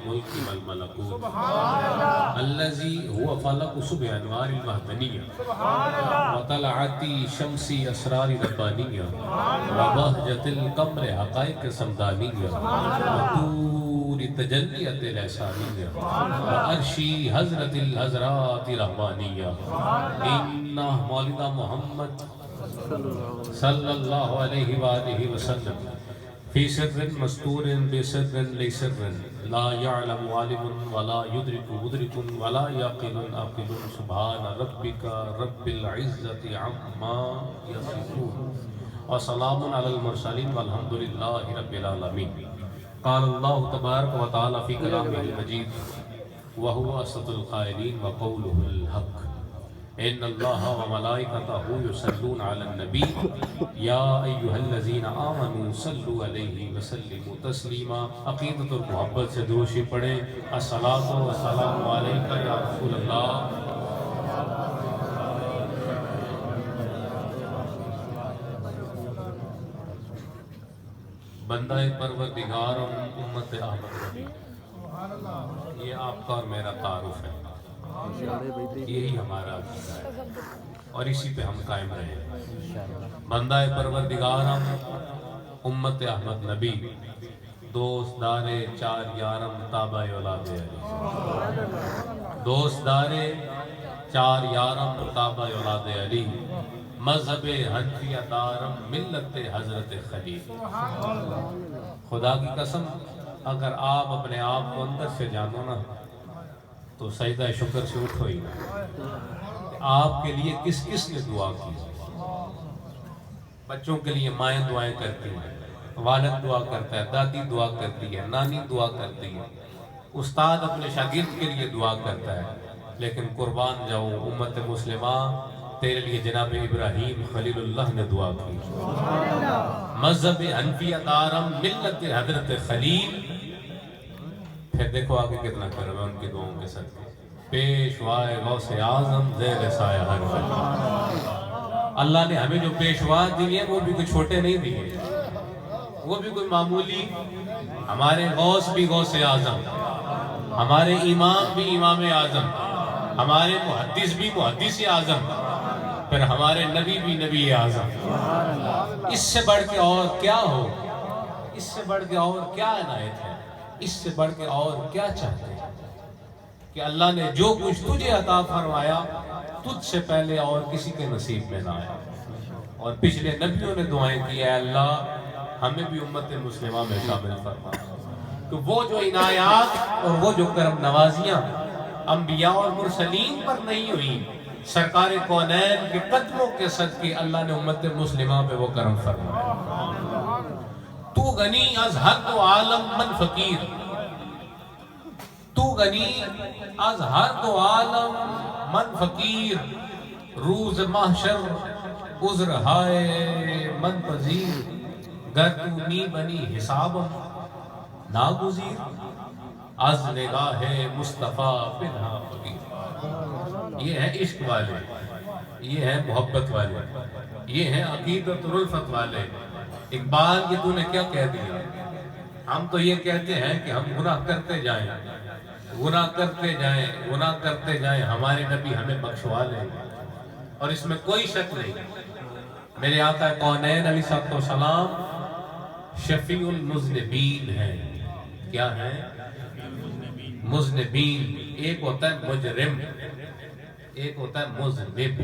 الملک والملکوت الذی هو فلق صبح انوار المہدنیہ وطلعت شمس اسرار ربانیہ وبہجت القمر حقائق سمدانیہ وطور تجلیت لسانیہ وعرشی حضرت الحضرات رحمانیہ انہ مولانا محمد صلی اللہ علیہ وآلہ وسلم فی سر مستور بسر لسر لا يعلم عالم ولا يدرك مدرك ولا يعقل عاقل سبحان ربك رب العزة عما يصفون وسلام على المرسلين والحمد لله رب العالمين قال الله تبارك وتعالى في كلامه المجيد وهو أصدق القائلين وقوله الحق ان اللہ وملائکتہ یصلون علی النبی یا ایہا الذین آمنوا صلوا علیہ وسلموا تسلیما. عقیدت اور محبت سے دروشی پڑھیں. الصلاۃ والسلام علیک یا رسول اللہ. بندہ پروردگار امت احمد نبی، یہ آپ کا اور میرا تعارف ہے، یہی ہمارا عقیدہ ہے اور اسی پہ ہم قائم رہے. بندہ پروردگار امت احمد نبی، دوست دارے چار یارم تابع اولاد علی. دوست دارے چار یارم تابع اولاد علی، مذہب حنفیہ دارم ملت حضرت خلیل. خدا کی قسم اگر آپ اپنے آپ کو اندر سے جانو نا تو سجدہ شکر سے اٹھو ہی. آپ کے لیے کس کس نے دعا کی؟ بچوں کے لیے مائیں دعائیں کرتی ہیں، والد دعا کرتا ہے، دادی دعا کرتی ہے، نانی دعا کرتی ہے، استاد اپنے شاگرد کے لیے دعا کرتا ہے. لیکن قربان جاؤ امت مسلمہ، تیرے لیے جناب ابراہیم خلیل اللہ نے دعا کی. مذہب حنفیہ دارم ملت حضرت خلیل. پھر دیکھو آگے کتنا کرم ہے ان کی دعاؤں کے ساتھ. پیشوائے غوث اعظم زیر سایہ ہر ولی. اللہ نے ہمیں جو پیشوا دیے وہ بھی کوئی چھوٹے نہیں دیے، وہ بھی کوئی معمولی. ہمارے غوث بھی غوث اعظم، ہمارے امام بھی امام اعظم، ہمارے محدث بھی محدث اعظم، پھر ہمارے نبی بھی نبی اعظم. اس سے بڑھ کے اور کیا ہو؟ اس سے بڑھ کے اور کیا عنایت ہے؟ اس سے بڑھ کے اور کیا چاہتے ہیں کہ اللہ نے جو کچھ تجھے عطا فرمایا تجھ سے پہلے اور کسی کے نصیب میں نہ آیا. اور پچھلے نبیوں نے دعائیں کی اے اللہ ہمیں بھی امت مسلمہ میں شامل فرما. تو وہ جو عنایات اور وہ جو کرم نوازیاں انبیاء اور مرسلین پر نہیں ہوئی، سرکار کونین کے قدموں کے صدقے اللہ نے امت مسلمہ پہ وہ کرم فرمایا. تو غنی از ہر دو عالم من فقیر، تو غنی از ہر دو عالم من فقیر، روز محشر عذر ہائے من پذیر، گر تو نی بنی حسابم ناگزیر، از نگاہ مصطفیٰ پنہا فقیر. یہ ہے عشق والے، یہ ہے محبت والے، یہ ہے عقیدت و الفت والے. اقبال یہ تو نے کیا کہہ دیا؟ ہم تو یہ کہتے ہیں کہ ہم گناہ کرتے جائیں، گناہ کرتے جائیں، گناہ کرتے جائیں، ہمارے نبی ہمیں بخشوا لیں. اور اس میں کوئی شک نہیں، میرے آقا کونین علیہ السلام شفیع المذنبین ہیں. کیا ہیں؟ مذنبین. ایک ہوتا ہے مجرم، ایک ہوتا ہے مذنب.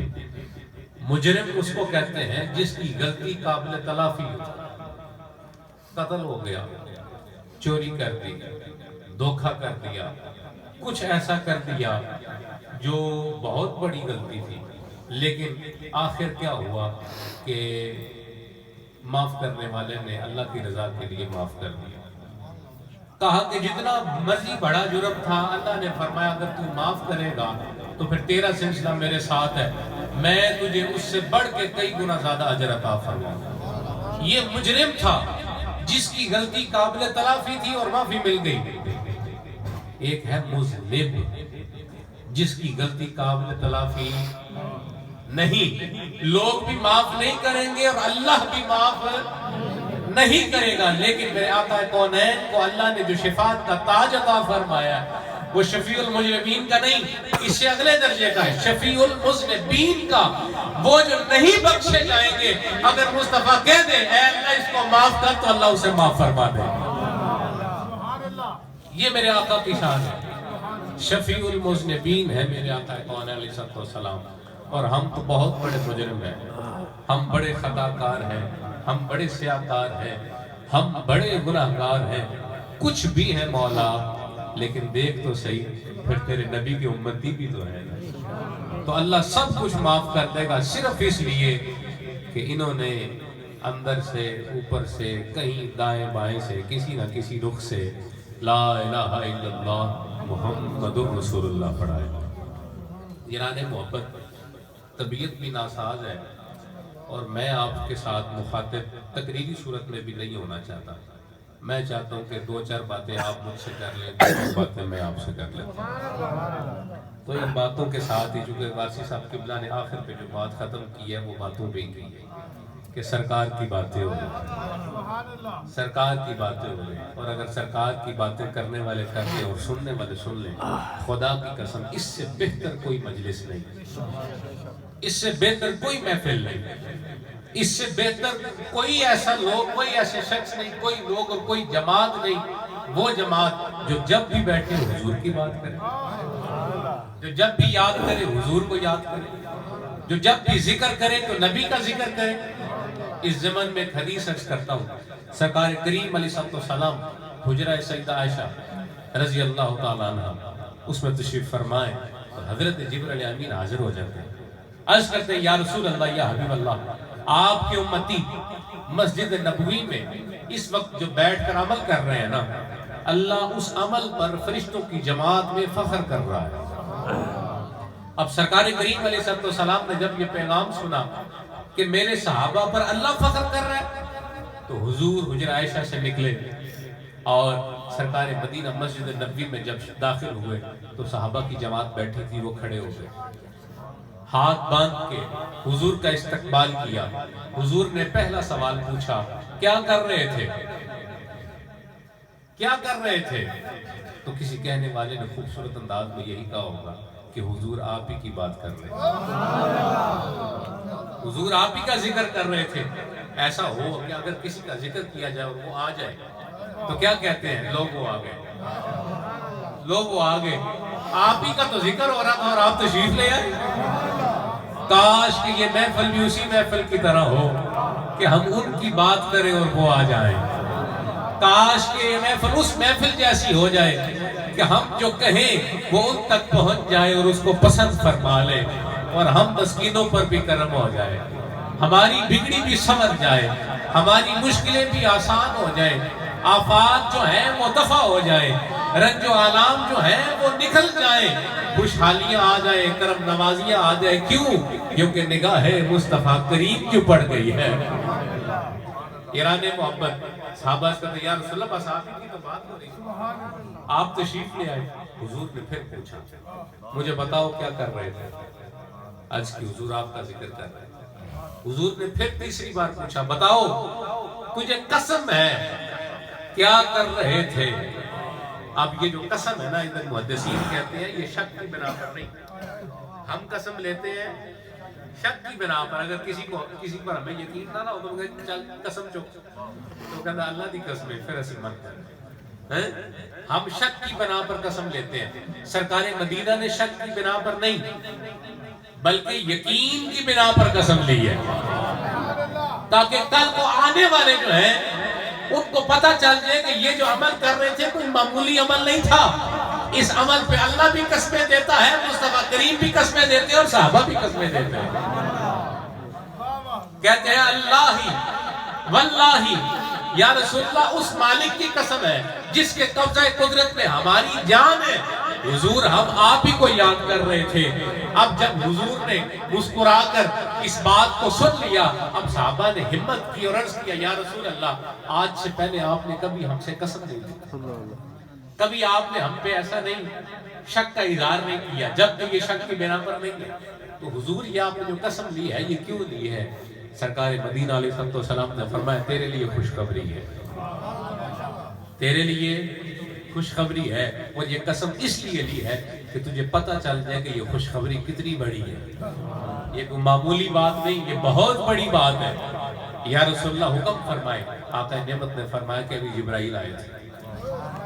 مجرم اس کو کہتے ہیں جس کی غلطی قابل تلافی ہو، قتل ہو گیا، چوری کر دی، دھوکہ کر دیا، کچھ ایسا کر دیا جو بہت بڑی غلطی تھی، لیکن آخر کیا ہوا کہ معاف کرنے والے نے اللہ کی رضا کے لیے معاف کر دیا. کہا کہ جتنا مرضی بڑا جرم تھا، اللہ نے فرمایا اگر تو معاف کرے گا تو پھر تیرا سلسلہ میرے ساتھ ہے، میں تجھے اس سے بڑھ کے کئی گنا زیادہ اجر عطا فرماؤں گا. یہ مجرم تھا جس کی غلطی قابل تلافی تھی اور معافی مل گئی. ایک ہے مذنب جس کی غلطی قابل تلافی نہیں، لوگ بھی معاف نہیں کریں گے اور اللہ بھی معاف نہیں کرے گا، لیکن میرے آقا کونین کو اللہ نے جو شفاعت کا تاج عطا فرمایا وہ شفیع المجرمین کا نہیں، اس سے اگلے درجے کا ہے، شفیع المذنبین کا، وہ جو نہیں بخشے جائیں گے۔ اگر مصطفیٰ کہہ دے اے اللہ اس کو معاف کر تو اللہ اسے معاف فرما دے۔ یہ میرے آقا کی شان ہے، شفیع المذنبین ہے میرے آقا کونین علیہ السلام۔ اور ہم تو بہت بڑے مجرم ہیں، ہم بڑے خطاکار ہیں، ہم بڑے سیاکار ہیں، ہم بڑے گناہگار ہیں، کچھ بھی ہے مولا، لیکن دیکھ تو صحیح پھر تیرے نبی کی امتی بھی تو ہے نا۔ تو اللہ سب کچھ معاف کر دے گا، صرف اس لیے کہ انہوں نے اندر سے اوپر سے کہیں دائیں بائیں سے کسی نہ کسی رخ سے لا الہ الا اللہ محمد رسول اللہ پڑھا ہے۔ یاران محبت، طبیعت بھی ناساز ہے اور میں آپ کے ساتھ مخاطب تقریری صورت میں بھی نہیں ہونا چاہتا۔ میں چاہتا ہوں کہ 2-4 باتیں آپ مجھ سے کر لیں، 2 باتیں میں آپ سے کر لیتا ہوں۔ تو ان باتوں کے ساتھ ہی، چونکہ غازی صاحب قبلہ نے آخر پہ جو بات ختم کی ہے وہ باتوں پہ ہی کی ہے کہ سرکار کی باتیں ہو رہی، سرکار کی باتیں ہو رہی، اور اگر سرکار کی باتیں کرنے والے کر لیں اور سننے والے سن لیں، خدا کی قسم اس سے بہتر کوئی مجلس نہیں، اس سے بہتر کوئی محفل نہیں، اس سے بہتر کوئی ایسا لوگ، کوئی ایسے شخص نہیں، کوئی لوگ اور کوئی جماعت نہیں، وہ جماعت جو جب بھی بیٹھے حضور کی بات کرے، جو جب بھی یاد کرے حضور کو یاد کرے، جو جب بھی ذکر کرے تو نبی کا ذکر کرے۔ اس زمن میں ایک حدیث عرض کرتا ہوں، سرکار کریم علیہ السلام حجرہ سیدہ عائشہ رضی اللہ تعالیٰ عنہ اس میں تشریف فرمائے تو حضرت جبرائیل امین حاضر ہو جاتے ہیں، عرض کرتے ہیں یا رسول اللہ، یا حبیب اللہ، آپ کی امتی مسجد نبوی میں اس وقت جو بیٹھ کر عمل کر رہے ہیں نا، اللہ اس عمل پر فرشتوں کی جماعت میں فخر کر رہا ہے۔ اب سرکار کریم علیہ السلام نے جب یہ پیغام سنا کہ میرے صحابہ پر اللہ فخر کر رہا ہے، تو حضور حجرہ عائشہ سے نکلے اور سرکار مدینہ مسجد نبوی میں جب داخل ہوئے تو صحابہ کی جماعت بیٹھی تھی، وہ کھڑے ہو گئے، ہاتھ باندھ کے حضور کا استقبال کیا۔ حضور نے پہلا سوال پوچھا، کیا کر رہے تھے؟ کیا کر رہے تھے؟ تو کسی کہنے والے نے خوبصورت انداز میں یہی کہا ہوگا کہ حضور آپ ہی کی بات کر رہے تھے، حضور آپ ہی کا ذکر کر رہے تھے۔ ایسا ہو کہ اگر کسی کا ذکر کیا جائے اور وہ آ جائے تو کیا کہتے ہیں لوگ؟ وہ آ گئے، لوگ وہ آ گئے، آپ ہی کا تو ذکر ہو رہا تھا اور آپ تشریف لے آئے۔ کاش کہ یہ محفل بھی اسی محفل کی طرح ہو کہ ہم ان کی بات کریں اور وہ آ جائیں۔ کاش کہ یہ محفل اس محفل جیسی ہو جائے کہ ہم جو کہیں وہ ان تک پہنچ جائے اور اس کو پسند فرما لے، اور ہم مسکینوں پر بھی کرم ہو جائے، ہماری بگڑی بھی سنور جائے، ہماری مشکلیں بھی آسان ہو جائیں، آفات جو ہیں وہ دفع ہو جائیں، رنج و آلام جو ہیں وہ نکل جائیں، خوشحالیاں آ جائیں، کرم نوازیاں آ جائیں۔ کیوں؟ کیونکہ نگاہ مصطفیٰ کریم جو پڑ گئی ہے۔ ایران محبت، صحابہ کہتے یا رسول اللہ بس آپ ہی کی تو بات ہو رہی ہے، آپ تشریف لے آئے۔ حضور نے پھر پوچھا، مجھے بتاؤ کیا کر رہے تھے؟ آج کی حضور آپ کا ذکر کر رہے تھے۔ حضور نے پھر تیسری بار پوچھا، بتاؤ تجھے قسم ہے کیا کر رہے تھے؟ اب یہ جو قسم ہے نا، ادھر محدثین کہتے ہیں یہ شک کی بنا پر نہیں، ہم قسم لیتے ہیں شک کی بنا پر۔ اگر کسی پر ہمیں یقین نہ ہو تو کہتے چل قسم چک، تو کہتا اللہ دی قسم ہے، پھر اسی من کر ہم شک کی بنا پر قسم لیتے ہیں۔ سرکار مدینہ نے شک کی بنا پر نہیں بلکہ یقین کی بنا پر قسم لی ہے، تاکہ کل کو آنے والے جو ہیں ان کو پتہ چل جائے کہ یہ جو عمل کر رہے تھے کوئی معمولی عمل نہیں تھا، اس عمل پہ اللہ بھی قسمیں دیتا ہے، مصطفیٰ کریم بھی قسمیں دیتے ہیں اور صحابہ بھی قسمیں دیتے ہیں۔ کہتے ہیں اللہ ہی واللہ یا رسول اللہ اس مالک کی قسم ہے جس کے قبضہ قدرت میں ہماری جان ہے۔ حضور ہم آپ ہی کو یاد کر رہے تھے۔ اب جب حضور نے مسکرا کر اس بات کو سن لیا، اب صحابہ نے ہمت کی اور عرض کیا یا رسول اللہ آج سے پہلے آپ نے کبھی ہم سے قسم نہیں دی، کبھی آپ نے ہم پہ ایسا نہیں شک کا اظہار نہیں کیا، جب کہ یہ شک کی بنا پر نہیں ہے۔ تو حضور یہ آپ نے جو قسم لی ہے یہ کیوں لی ہے؟ سرکار مدینہ علیہ السلام نے فرمایا تیرے لیے خوشخبری ہے، تیرے لیے خوشخبری ہے، اور یہ قسم اس لیے لی ہے کہ تجھے پتہ چل جائے کہ یہ خوشخبری کتنی بڑی ہے، یہ کوئی معمولی بات نہیں، یہ بہت بڑی بات ہے۔ یا رسول اللہ حکم فرمائے، آقا نعمت نے فرمایا کہ ابھی جبرائیل آئے تھے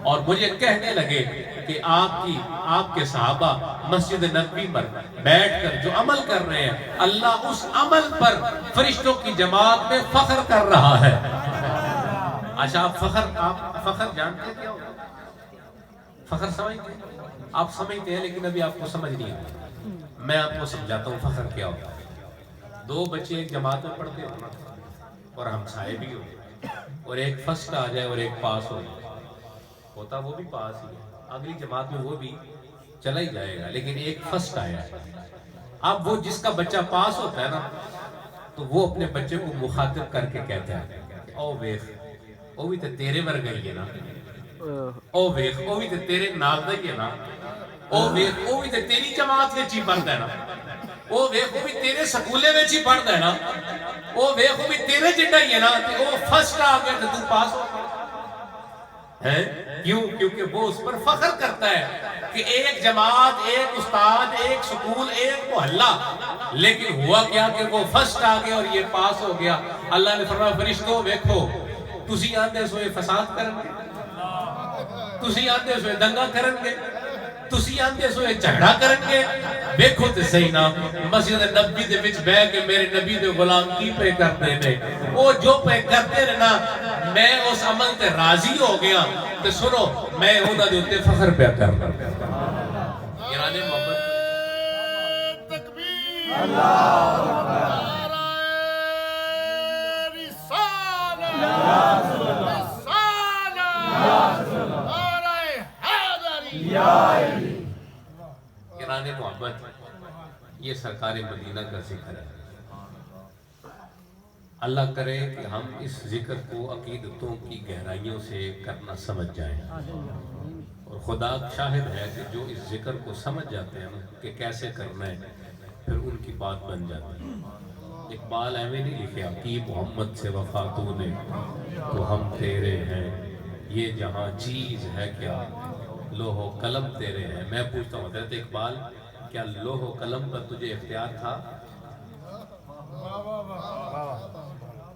اور مجھے کہنے لگے کہ آپ کے صحابہ مسجد نبوی پر بیٹھ کر جو عمل کر رہے ہیں، اللہ اس عمل پر فرشتوں کی جماعت میں فخر کر رہا ہے۔ اچھا آپ فخر جانتے کیا ہو؟ فخر سمجھتے ہیں؟ آپ سمجھتے ہیں لیکن ابھی آپ کو سمجھ نہیں آتا، میں آپ کو سمجھاتا ہوں فخر کیا ہوتا ہے۔ دو بچے ایک جماعت میں پڑھتے ہو اور ہمسائے بھی ہو، اور ایک فرسٹ آ جائے اور ایک پاس ہو جائے، ہوتا وہ بھی پاس ہی ہے، اگلی جماعت میں وہ بھی چلا ہی جائے گا، لیکن ایک فرسٹ آیا ہے۔ اب وہ جس کا بچہ پاس ہوتا ہے نا، تو وہ اپنے بچے کو مخاطب کر کے کہتا ہے او ویخ او بھی تے تیرے ورگا ہی ہے نا، او ویخ او بھی تے تیرے نال دا ہی ہے نا، او ویخ او بھی تے تیری جماعت وچ ہی پڑھدا ہے نا، او ویخ او بھی تیرے سکولے وچ ہی پڑھدا ہے نا، او ویخ او بھی تیرے جڑا ہی ہے نا، تے او فرسٹ آ گیا تے تو پاس ہو ہے۔ کیوں؟ کیونکہ وہ اس پر فخر کرتا ہے کہ ایک جماعت، ایک استاد، ایک سکول، ایک محلہ، لیکن ہوا کیا کہ وہ فرسٹ آ گیا اور یہ پاس ہو گیا۔ اللہ نے فرمایا فرشتوں دیکھو، تسی آندے سوئے فساد کرن گے، تسی آندے سوئے دنگا کرن گے، تسی آندے سوئے جھگڑا کرن گے، دیکھو تے صحیح نا مسجد نبی دے وچ بہ کے میرے نبی دے غلام کی پہ کرتے نے، وہ جو پہ کرتے نے نا، میں اس عمل تے راضی ہو گیا، تے سنو میں انہاں دے اوتے فخر پہ کرنا۔ یعنی محمد تکبیر، اللہ اکبر، یعنی محمد یہ سرکار مدینہ کا ذکر ہے۔ اللہ کرے کہ ہم اس ذکر کو عقیدتوں کی گہرائیوں سے کرنا سمجھ جائیں، اور خدا شاہد ہے کہ جو اس ذکر کو سمجھ جاتے ہیں کہ کیسے کرنا ہے، پھر ان کی بات بن جاتی ہے۔ اقبال ایویں نہیں لکھا کہ محمد سے وفا تو نے تو ہم تیرے ہیں، یہ جہاں چیز ہے کیا لوح و قلم تیرے ہیں۔ میں پوچھتا ہوں حضرت اقبال، کیا لوح و قلم پر تجھے اختیار تھا؟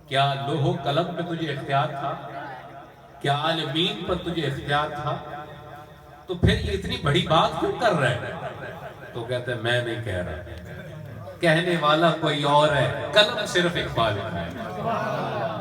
کیا لوح و قلم پہ تجھے اختیار تھا؟ کیا عالمین پر تجھے اختیار تھا؟ تو پھر یہ اتنی بڑی بات کیوں کر رہے ہیں؟ تو کہتے ہیں میں نہیں کہہ رہا، کہنے والا کوئی اور ہے، قلم صرف اقبال ہے۔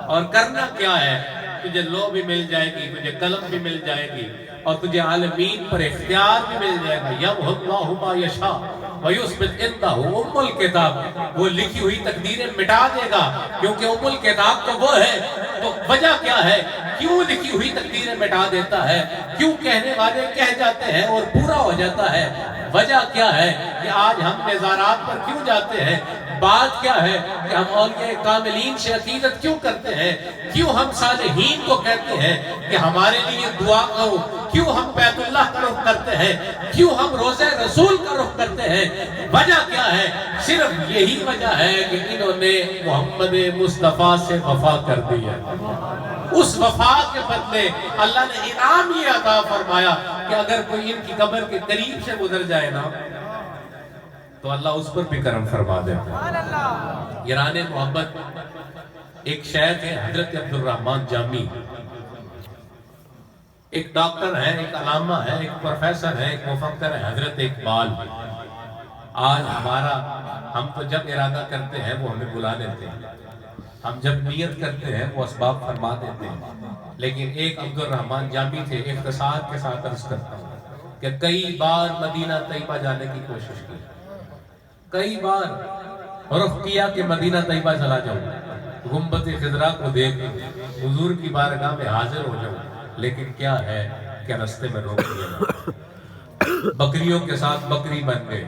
اور کرنا کیا ہے؟ تجھے لوح بھی مل جائے گی، تجھے قلم بھی مل جائے گی، اور تجھے عالمین پر اختیار بھی مل جائے گا۔ یَمْحُ اللَّهُ مَا يَشَاءُ وَيُثْبِتُ عِندَهُ أُمُّ الْكِتَابِ، وہ لکھی ہوئی تقدیریں مٹا دے گا، کیونکہ ام الکتاب تو وہ ہے۔ تو وجہ کیا ہے؟ کیوں لکھی ہوئی تقدیریں مٹا دیتا ہے؟ کیوں کہنے والے کہہ جاتے ہیں اور پورا ہو جاتا ہے؟ وجہ کیا ہے کہ آج ہم نظارات پر کیوں جاتے ہیں؟ بات کیا ہے کہ ہم اولیاء کاملین سے عقیدت کیوں کرتے ہیں؟ کیوں ہم صالحین کو کہتے ہیں کہ ہمارے لیے دعا کرو؟ کیوں ہم بیت اللہ کا رخ کرتے ہیں؟ کیوں ہم روضہ رسول کا رخ کرتے ہیں؟ وجہ کیا ہے؟ صرف یہی وجہ ہے کہ انہوں نے محمد مصطفیٰ سے وفا کر دی ہے۔ اس وفا کے بدلے اللہ نے انعام یہ عطا فرمایا کہ اگر کوئی ان کی قبر کے قریب سے گزر جائے نا تو اللہ اس پر بھی کرم فرما دیتا ہے۔ یاران محبت، ایک شیخ ہے حضرت عبد الرحمن جامی، ایک ڈاکٹر ہے، ایک علامہ ہے، ایک پروفیسر ہے، ایک مفکر ہے، حضرت اقبال۔ آج ہم تو جب ارادہ کرتے ہیں وہ ہمیں بلا لیتے ہیں، ہم جب نیت کرتے ہیں وہ اسباب فرما دیتے ہیں، لیکن ایک عبد الرحمن جامی تھے۔ اختصار کے ساتھ عرض کرتا ہوں کہ کئی بار مدینہ طیبہ جانے کی کوشش کی، کئی بار رخ کیا کہ مدینہ طیبہ چلا جاؤں، گنبد خضرا کو دیکھ حضور کی بارگاہ میں حاضر ہو جاؤں، لیکن کیا ہے کہ رستے میں روک دیا، بکریوں کے ساتھ بکری بن گئے،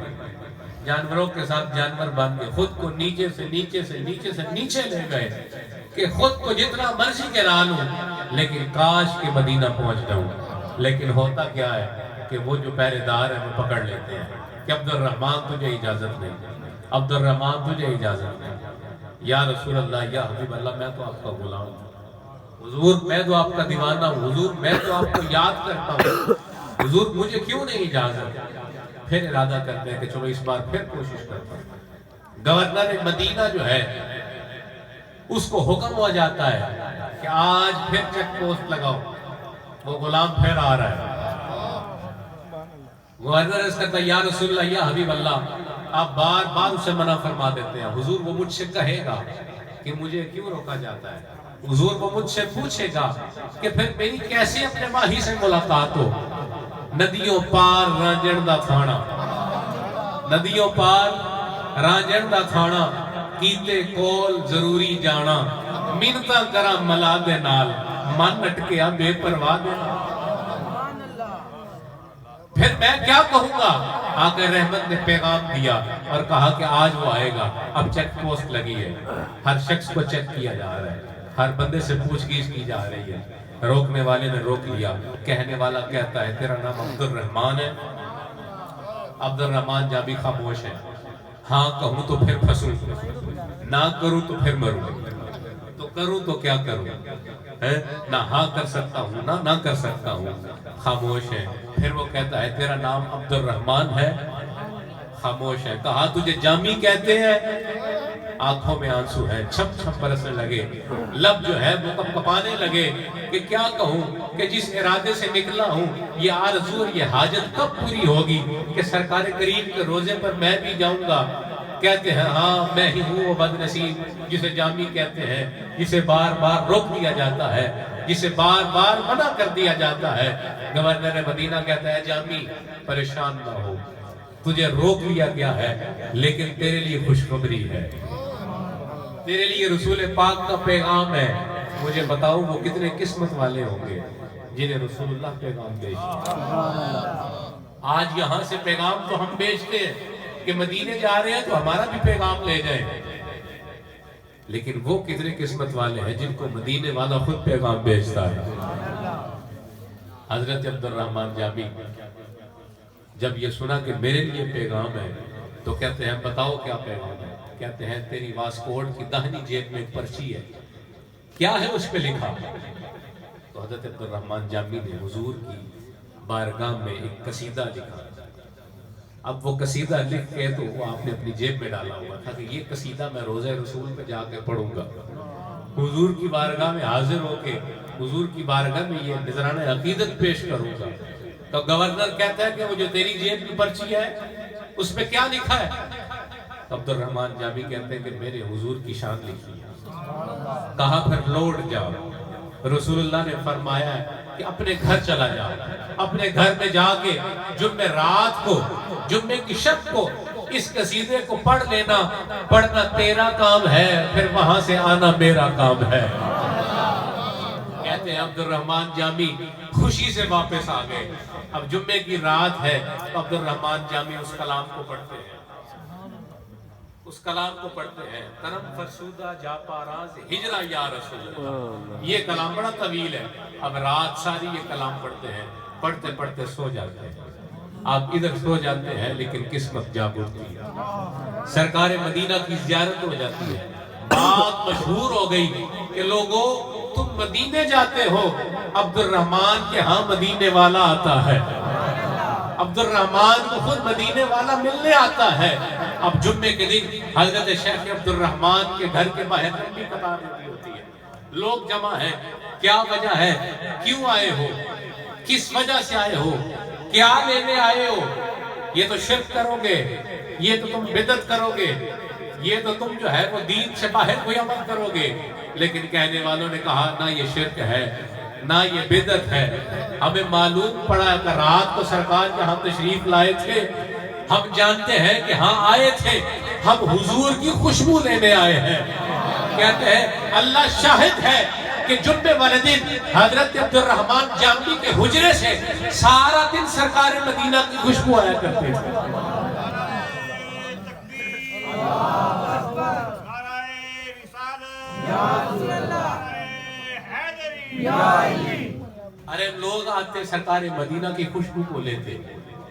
جانوروں کے ساتھ جانور بن گئے، خود کو نیچے سے نیچے لے گئے کہ خود کو جتنا مرضی کے ران ہوں لیکن کاش کے مدینہ پہنچ جاؤں۔ لیکن ہوتا کیا ہے کہ وہ جو پہرے دار ہیں وہ پکڑ لیتے ہیں کہ عبد الرحمن تجھے اجازت نہیں، عبد الرحمن تجھے اجازت نہیں۔ یا رسول اللہ یا حبیب اللہ میں تو آپ کا غلام ہوں، حضور میں تو آپ کا دیوانہ ہوں، حضور میں تو آپ کو یاد کرتا ہوں، حضور مجھے کیوں نہیں اجازت؟ پھر ارادہ کرتے ہیں کہ چلو اس بار پھر کوشش کرتا ہوں۔ گورنر مدینہ جو ہے اس کو حکم ہو جاتا ہے کہ آج پھر چیک پوسٹ لگاؤ، وہ غلام پھر آ رہا ہے۔ گورنر عرض کرتا ہے یا رسول اللہ یا حبیب اللہ، آپ بار بار اسے منع فرما دیتے ہیں، حضور وہ مجھ سے کہے گا کہ مجھے کیوں روکا جاتا ہے، حضور وہ مجھ سے پوچھے گا کہ پھر میری کیسے اپنے ماہی سے ملاقات ہو۔ ندیوں پار رانجن دا تھانا، ندیوں پار رانجن دا تھانا، کیتے کول ضروری جانا، منتا کرا ملا دے نال، من اٹکیا بے پرواہ دے نال۔ پھر میں کیا کہوں گا؟ آقا رحمت نے پیغام دیا اور کہا کہ آج وہ آئے گا، اب چیک پوسٹ لگی ہے، ہر شخص کو چیک کیا جا رہا ہے، ہر بندے سے پوچھ گیچھ کی جا رہی ہے۔ روکنے والے نے روک لیا، کہنے والا کہتا ہے تیرا نام عبد الرحمن ہے؟ عبد الرحمن جابی خاموش ہے، ہاں کہوں تو پھر پھنسوں، نہ کروں تو پھر مروں، تو کروں تو کیا کروں، نہ ہاں کر سکتا ہوں نہ کر سکتا ہوں، خاموش ہے۔ پھر وہ کہتا ہے تیرا نام عبد الرحمن ہے؟ خاموش ہے۔ کہا تجھے جامی کہتے ہیں؟ آنکھوں میں آنسو ہے، چھپ چھپ برسنے لگے، لب جو ہے وہ کپ کپانے لگے کہ کیا کہوں کہ جس ارادے سے نکلا ہوں یہ آرزو اور یہ حاجت کب پوری ہوگی کہ سرکار کریم کے روزے پر میں بھی جاؤں گا۔ کہتے ہیں ہاں میں ہی ہوں وہ بد نصیب جسے جامی کہتے ہیں، جسے بار بار روک دیا جاتا ہے، جسے بار بار منع کر دیا جاتا ہے۔ گورنر مدینہ کہتا ہے جامی پریشان نہ ہو، تجھے روک لیا گیا ہے لیکن تیرے لیے خوشخبری ہے، تیرے لیے رسول پاک کا پیغام ہے۔ مجھے بتاؤ وہ کتنے قسمت والے ہوں گے جنہیں رسول اللہ پیغام بھیجتے ہیں۔ آج یہاں سے پیغام تو ہم بھیجتے ہیں کہ مدینے جا رہے ہیں تو ہمارا بھی پیغام لے جائیں، لیکن وہ کتنے قسمت والے ہیں جن کو مدینے والا خود پیغام بھیجتا ہے۔ حضرت عبد الرحمن جامی جب یہ سنا کہ میرے لیے پیغام ہے تو کہتے ہیں بتاؤ کیا پیغام ہے؟ کہتے ہیں تیری واسکوٹ کی داہنی جیب میں ایک پرچی ہے، کیا ہے اس پہ لکھا؟ تو حضرت عبد الرحمن جامی نے حضور کی بارگاہ میں ایک قصیدہ لکھا۔ اب وہ قصیدہ لکھ کے تو وہ آپ نے اپنی جیب میں ڈالا ہوا تھا کہ یہ قصیدہ میں روزہ رسول پہ جا کے پڑھوں گا، حضور کی بارگاہ میں حاضر ہو کے حضور کی بارگاہ میں یہ نذرانہ عقیدت پیش کروں گا۔ تو گورنر کہتا ہے کہ وہ جو تیری جیب میں پرچی ہے اس پہ کیا لکھا ہے؟ عبد الرحمن جامی کہتے ہیں کہ میرے حضور کی شان لکھی ہے۔ کہا پھر لوٹ جاؤ۔ رسول اللہ نے فرمایا ہے کہ اپنے گھر چلا جا، اپنے گھر میں جا کے جمعہ رات کو جمعے کی شب کو اس قصیدے کو پڑھ لینا، پڑھنا تیرا کام ہے، پھر وہاں سے آنا میرا کام ہے۔ کہتے ہیں عبد الرحمن جامی خوشی سے واپس آ گئے۔ اب جمعے کی رات ہے تو عبد الرحمن جامی اس کلام کو پڑھتے ہیں، اس کلام کو پڑھتے ہیں، کرم فرسودہ جا پاراز ہجرہ یا رسول اللہ۔ یہ کلام بڑا طویل ہے، اب رات ساری یہ کلام پڑھتے ہیں، پڑھتے پڑھتے سو جاتے ہیں۔ آپ ادھر سو جاتے ہیں لیکن قسمت جاگ اٹھتی ہے، سرکار مدینہ کی زیارت ہو جاتی ہے، بات مشہور ہو گئی کہ لوگوں تم مدینے جاتے ہو، عبد الرحمن کے ہاں مدینے والا آتا ہے، عبد الرحمن کو خود مدینے والا ملنے آتا ہے۔ اب جمعے کے دن حضرت شیخ عبد الرحمن کے گھر کے باہر لمبی قطار لگی ہوتی ہے، لوگ جمع ہیں، کیا وجہ ہے، کیوں آئے ہو، کس وجہ سے آئے ہو، کیا لینے آئے ہو؟ یہ تو شرک کرو گے، یہ تو تم بدعت کرو گے، یہ تو تم جو ہے وہ دین سے باہر کوئی عمل کرو گے۔ لیکن کہنے والوں نے کہا نہ یہ شرک ہے نہ یہ بدعت ہے، ہمیں معلوم پڑا کہ رات کو سرکار جہاں تشریف لائے تھے، ہم جانتے ہیں کہ ہاں آئے تھے، ہم حضور کی خوشبو لینے آئے ہیں۔ کہتے ہیں اللہ شاہد ہے کہ جمعے والے دن حضرت عبد الرحمن جامی کے حجرے سے سارا دن سرکار مدینہ کی خوشبو آیا کرتے تھے۔ ارے لوگ آتے سرکار مدینہ کی خوشبو کو لیتے،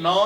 9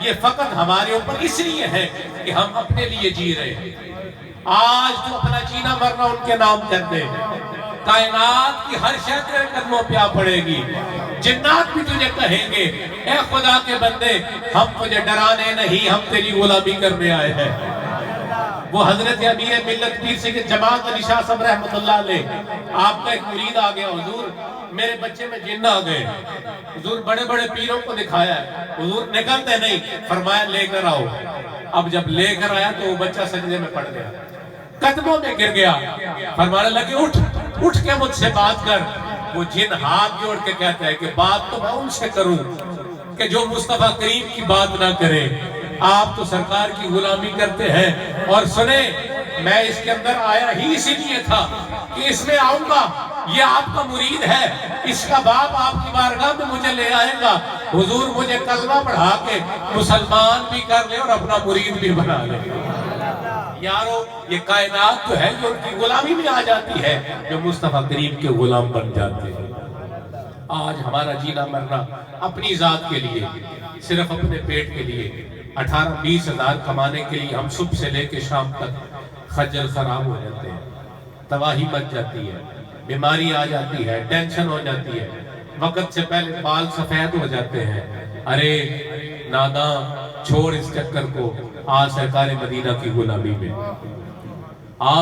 یہ فقط ہمارے اوپر اس لیے ہے کہ ہم اپنے لیے جی رہے ہیں۔ آج تو اپنا جینا مرنا ان کے نام کرتے ہیں، کائنات کی ہر شے تیرے قدموں پہ آ پڑے گی، جنات بھی تجھے کہیں گے اے خدا کے بندے ہم تجھے ڈرانے نہیں، ہم تیری غلامی کرنے آئے ہیں۔ وہ حضرت امیر ملت پیر سید جماعت علی شاہ صاحب رحمۃ اللہ علیہ، آپ کا ایک مرید آ گیا، حضور میرے بچے میں جن آ گئے، حضور بڑے بڑے پیروں کو دکھایا ہے، حضور نکلتے نہیں، فرمایا لے کر آؤ۔ اب جب لے کر آیا تو وہ بچہ سجدے میں پڑ گیا، قدموں میں گر گیا، فرمانے لگے اٹھ کے مجھ سے بات کر۔ وہ جن ہاتھ جوڑ کے کہتا ہے کہ بات تو میں ان سے کروں کہ جو مصطفیٰ کریم کی بات نہ کرے، آپ تو سرکار کی غلامی کرتے ہیں۔ اور سنیں میں اس کے اندر آیا ہی اسی لیے تھا کہ اس میں آؤں گا، یہ آپ کا مرید ہے، اس کا باپ آپ کی بارگاہ میں مجھے لے آئے گا، حضور مجھے کلمہ پڑھا کے مسلمان بھی کر لے اور اپنا مرید بھی بنا لے۔ یارو یہ کائنات تو ہے جو ان کی غلامی میں آ جاتی ہے، جو مصطفیٰ کریم کے غلام بن جاتے ہیں۔ آج ہمارا جینا مرنا اپنی ذات کے لیے، صرف اپنے پیٹ کے لیے، 18-20 ہزار کمانے کے لیے ہم صبح سے لے کے شام تک خجل خراب ہو جاتے ہیں، تباہی مچ جاتی ہے، بیماری آ جاتی ہے، ٹینشن ہو جاتی ہے، وقت سے پہلے بال سفید ہو جاتے ہیں۔ ارے ناداں چھوڑ اس چکر کو، آج سرکار مدینہ کی غلامی میں۔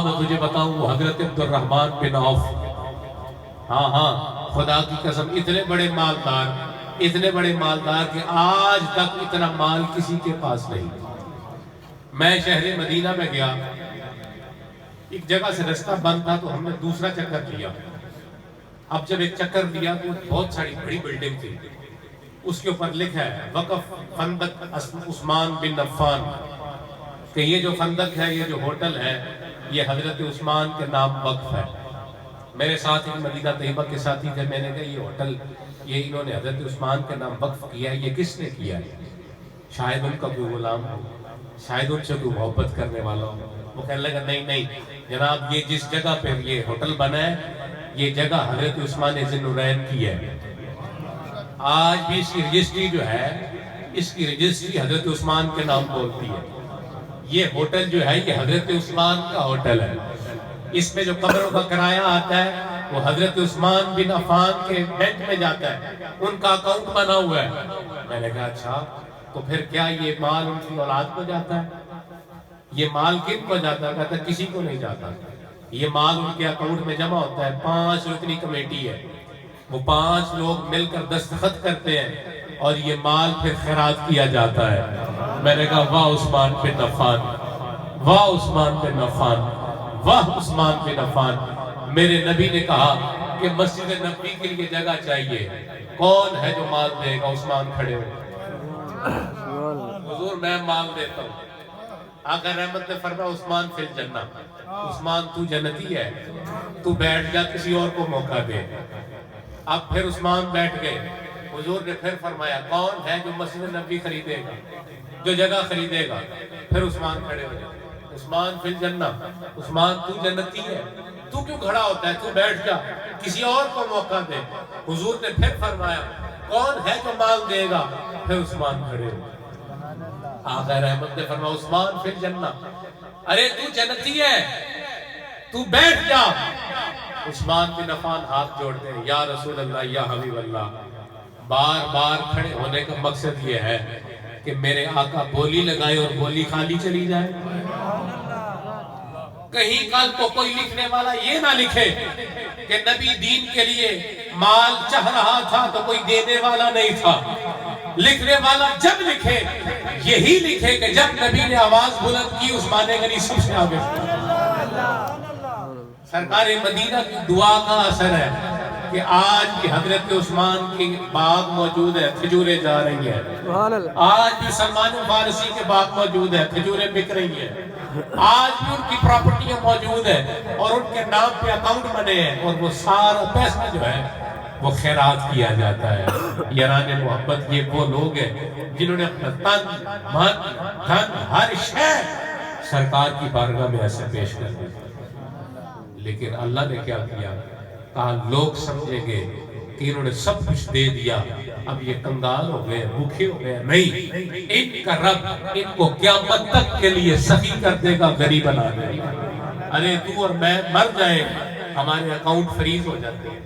میں تجھے بتاؤں وہ حضرت عبد الرحمن بن عوف، ہاں خدا کی قسم اتنے بڑے مالدار کہ آج تک اتنا مال کسی کے پاس نہیں۔ میں شہر مدینہ میں گیا، ایک جگہ سے رستہ بند تھا تو ہم نے دوسرا چکر لیا۔ اب جب ایک چکر لیا تو بہت ساری بڑی بلڈنگ تھی، اس کے اوپر لکھا ہے وقف فندق عثمان بن عفان، کہ یہ جو فندق ہے، یہ جو ہوٹل ہے، یہ حضرت عثمان کے نام وقف ہے۔ میرے ساتھ ایک مدینہ طیبہ کے ساتھی تھے، میں نے کہا یہ ہوٹل یہ انہوں نے حضرت عثمان کے نام وقف کیا ہے، یہ کس نے کیا ہے؟ شاید ان کا کوئی غلام ہو، شاید ان سے کوئی محبت کرنے والا ہو۔ وہ کہنے لگا نہیں جناب، یہ جس جگہ پہ یہ ہوٹل بنا ہے یہ جگہ حضرت عثمان ذی النورین کی ہے۔ آج بھی اس کی رجسٹری جو ہے، اس کی رجسٹری حضرت عثمان کے نام بولتی ہے۔ یہ ہوٹل جو ہے یہ حضرت عثمان کا ہوٹل ہے، اس میں جو قبروں کا کرایہ آتا ہے وہ حضرت عثمان بن عفان کے بینک میں جاتا ہے، ان کا اکاؤنٹ بنا ہوا ہے۔ میں نے کہا اچھا تو پھر کیا یہ مال ان کی اولاد کو جاتا ہے؟ یہ مال کن کو جاتا ہے؟ کہتا ہے کسی کو نہیں جاتا، یہ مال ان کے اکاؤنٹ میں جمع ہوتا ہے، 5 رکنی کمیٹی ہے، وہ 5 لوگ مل کر دستخط کرتے ہیں اور یہ مال پھر خیرات کیا جاتا ہے۔ میں نے کہا واہ عثمان بن عفان، واہ عثمان بن عفان، واہ عثمان بن عفان۔ میرے نبی نے کہا کہ مسجد نبوی کے لیے جگہ چاہیے، کون ہے جو مال دے گا؟ عثمان کھڑے ہو، حضور میں مال دیتا ہوں۔ آقا رحمت نے فرمایا عثمان فی الجنہ، عثمان تو جنتی ہے، تو بیٹھ جا، کسی اور کو موقع دے۔ اب پھر عثمان بیٹھ گئے، حضور نے پھر فرمایا کون ہے جو مسجد نبوی خریدے گا، جو جگہ خریدے گا؟ پھر عثمان کھڑے ہو جائے، عثمان فی الجنہ، عثمان تو جنتی ہے، تو کیوں کھڑا ہوتا ہے؟ تو بیٹھ جا، کسی اور کو موقع دے۔ حضور نے پھر فرمایا کون ہے جو مال دے گا؟ پھر عثمان کھڑے ہو۔ آقا رحمت نے فرمایا عثمان فی الجنہ، ارے تو جنتی ہے، تو بیٹھ جا۔ عثمان بن عفان ہاتھ جوڑتے ہیں، یا رسول اللہ، یا حبیب اللہ۔ بار بار کھڑے ہونے کا مقصد یہ ہے کہ میرے آقا بولی لگائے اور بولی خالی چلی جائے۔ کہیں کل کو کوئی لکھنے والا یہ نہ لکھے کہ نبی دین کے لیے مال چاہ رہا تھا تو کوئی دینے والا نہیں تھا۔ لکھنے والا جب لکھے یہی لکھے کہ جب نبی نے آواز بلند کی عثمان غنی سب سے آگے۔ سرکار مدینہ کی دعا کا اثر ہے کہ آج بھی حضرت عثمان کی باغ موجود ہے، کھجوریں جا رہی ہیں۔ آج بھی سلمان فارسی کے باغ موجود ہے، کھجوریں بک رہی ہیں۔ آج بھی ان کی پراپرٹیاں موجود ہیں اور ان کے نام پہ اکاؤنٹ بنے ہیں، اور وہ سارا پیسہ جو ہے وہ خیرات کیا جاتا ہے۔ یاران محبت، یہ وہ لوگ ہیں جنہوں نے اپنا تن، من، دھن، ہر شے سرکار کی بارگاہ میں ایسے پیش کر دی۔ لیکن اللہ نے کیا کیا؟ کہا لوگ سمجھیں گے کہ انہوں نے سب کچھ دے دیا، اب یہ کنگال ہو گئے، بھوکے ہو گئے. نہیں، ان کا رب ان کو قیامت تک کے لیے سخی کر دے گا، غریب بنا دے گا. ارے تو اور میں مر جائے، ہمارے اکاؤنٹ فریز ہو جاتے ہیں،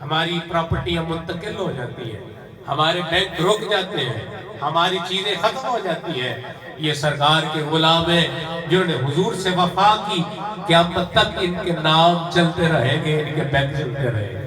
ہماری پراپرٹیاں منتقل ہو جاتی ہیں، ہمارے بینک رک جاتے ہیں، ہماری چیزیں ختم ہو جاتی ہیں. یہ سرکار کے غلام ہیں جنہوں نے حضور سے وفا کی، قیامت تک ان کے نام چلتے رہیں گے، ان کے بینک چلتے رہیں گے.